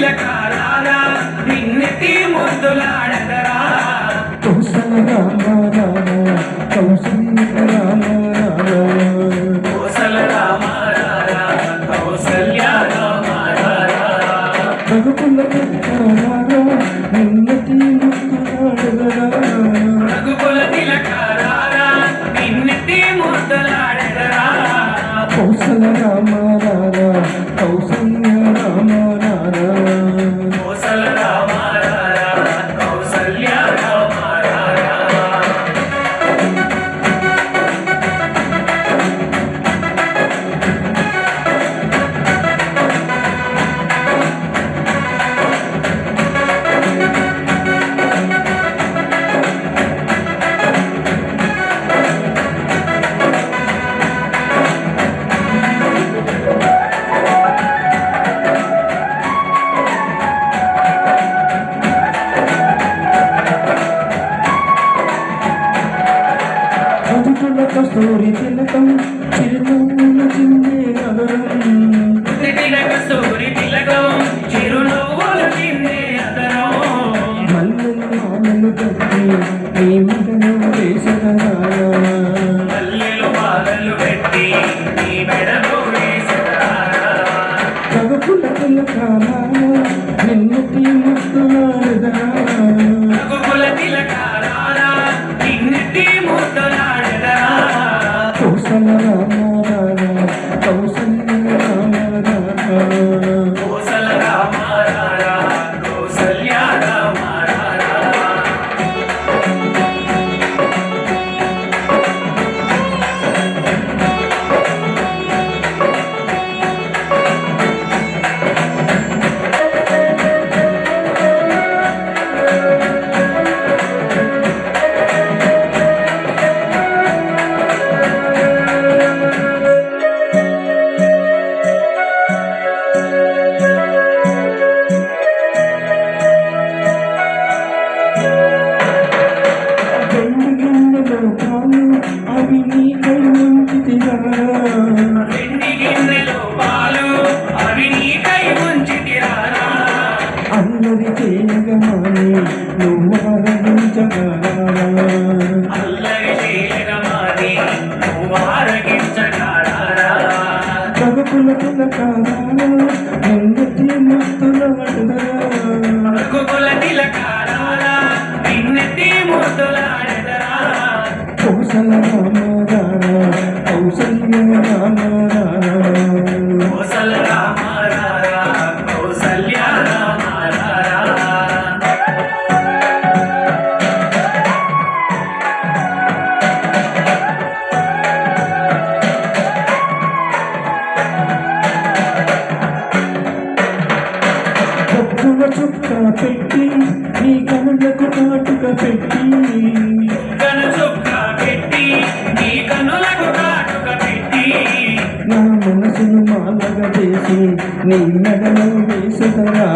తిలకారారా నిన్నెత్తి ముద్దులాడదరా కౌసల రామ రామ కౌసల్య రామ రామ కౌసల రామ కౌసల్య రామ రఘుకుల తిలకారారా నిన్నెత్తి ముద్దులాడదరా రఘుకుల తిలకారారా నిన్నెత్తి ముద్దులాడదరా కౌసల రామ రామ కౌసల్య రామ రామ కౌసల రామ కౌసల్య రామ కస్తూరి తిలకం చిరునవ్వుల చిందే నగరం కస్తూరి తిలకం చిరునవ్వుల చిందే నగరం మల్లెలు మాలలు కట్టి నీ మెడలో వేసదరా మల్లెలు మాలలు పెట్టి నీ మెడలో వేసదరా రఘుకుల తిలకారా నిన్నెత్తి ముద్దులాడదరా రఘుకుల తిలకారా నిన్నెత్తి ముద్దులాడదరా కౌసల రామ రామ కౌసల్య రామ రామ కౌసల రామ కౌసల్య రామ అవి నీకై ఉంచితిరారా అల్లరి చేయగమాని నువ్వు ఆరగించగలరా రఘుకుల తిలకారా నిన్నెత్తి ముద్దులాడదరా రఘుకుల తిలకారా నిన్నెత్తి ముద్దులాడదరా కౌసల రామ రామ కౌసల్య రామ రామ కౌసల రామ కౌసల్య రామ భక్తుల చుక్క పెట్టి నీ కనులకు కాటుక పెట్టి చుక్క పెట్టి నీ కనులకు కాటుక పెట్టి నా మనసును మాలగా చేసి నీ మెడలో వేసదరా